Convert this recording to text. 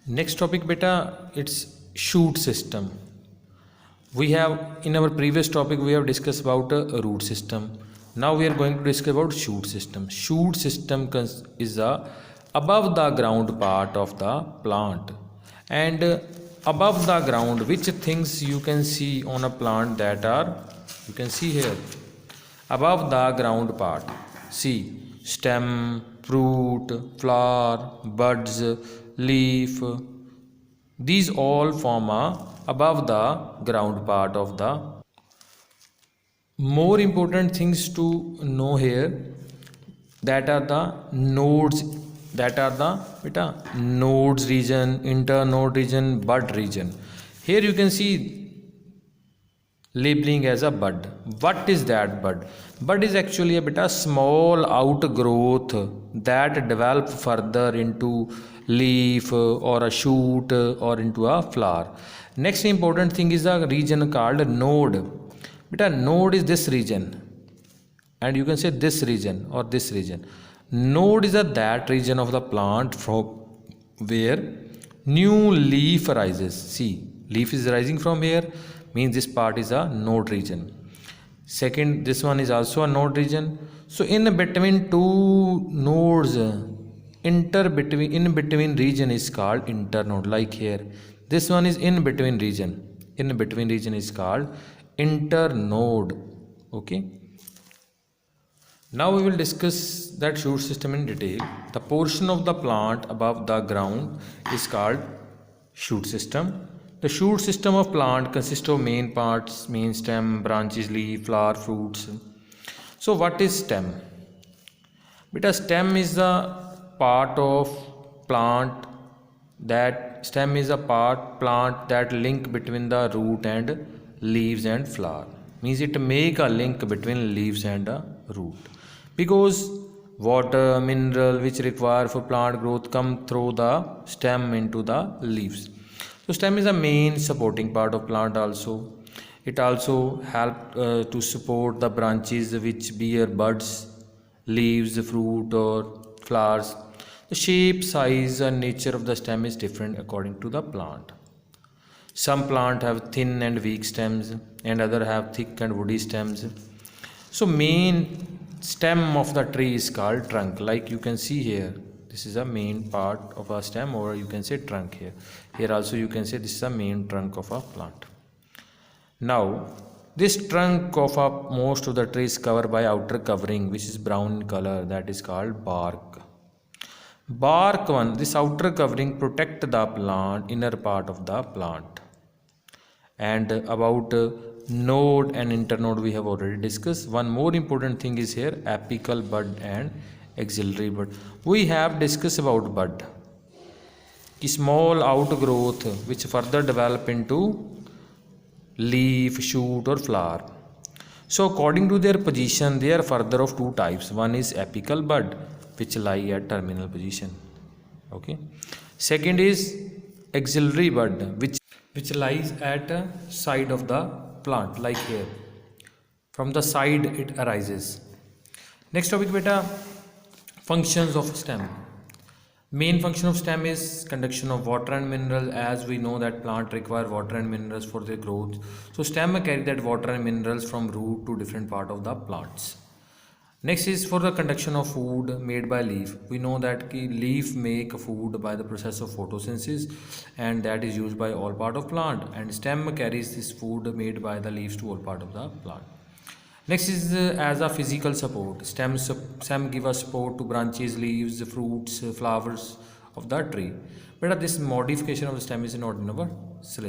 Next topic beta, it's shoot system. We have in our previous topic we have discussed about a root system. Now we are going to discuss about shoot system. Shoot system is the above the ground part of the plant, and above the ground which things you can see on a plant that are, you can see here above the ground part. See, stem, fruit, flower, buds, leaf, these all form a above the ground part of the. More important things to know here, that are the nodes, that are the beta nodes region, internode region, bud region. Here you can see labeling as a bud. What is that bud? Bud is actually a bit a small outgrowth that develop further into leaf or a shoot or into a flower. Next important thing is a region called node. Beta node is this region, and you can say this region or this region. Node is a that region of the plant from where new leaf arises. See, leaf is rising from here, means this part is a node region. Second, this one is also a node region. So in between two nodes, in between region is called internode. Like here, this one is in between region. In between region is called internode. Okay. Now we will discuss that shoot system in detail. The portion of the plant above the ground is called shoot system. The shoot system of plant consists of main parts, main stem, branches, leaf, flower, fruits. So what is stem? Because stem is the part of plant that plant that link between the root and leaves and flower. Means it make a link between leaves and a root. Because water, mineral which require for plant growth come through the stem into the leaves. So stem is a main supporting part of plant also. It also help to support the branches which bear buds, leaves, fruit or flowers. The shape, size and nature of the stem is different according to the plant. Some plant have thin and weak stems and other have thick and woody stems. So main stem of the tree is called trunk. Like you can see here, this is a main part of a stem, or you can say trunk here. Here also you can say this is a main trunk of a plant. Now this trunk of a most of the tree is covered by outer covering which is brown in color, that is called bark. Bark one, this outer covering protect the plant, inner part of the plant. And about node and internode we have already discussed. One more important thing is here, apical bud and axillary bud. We have discussed about bud, a small outgrowth which further develop into leaf, shoot or flower. So according to their position, they are further of two types. One is apical bud which lie at terminal position. Okay. Second is axillary bud which lies at side of the plant, like here. From the side it arises. Next topic beta, functions of stem. Main function of stem is conduction of water and minerals. As we know that plant require water and minerals for their growth. So stem carry that water and minerals from root to different part of the plants. Next is for the conduction of food made by leaf. We know that leaf make food by the process of photosynthesis, and that is used by all part of plant, and stem carries this food made by the leaves to all part of the plant. Next is as a physical support. Stem give a support to branches, leaves, fruits, flowers of the tree. But this modification of the stem is not in our syllabus.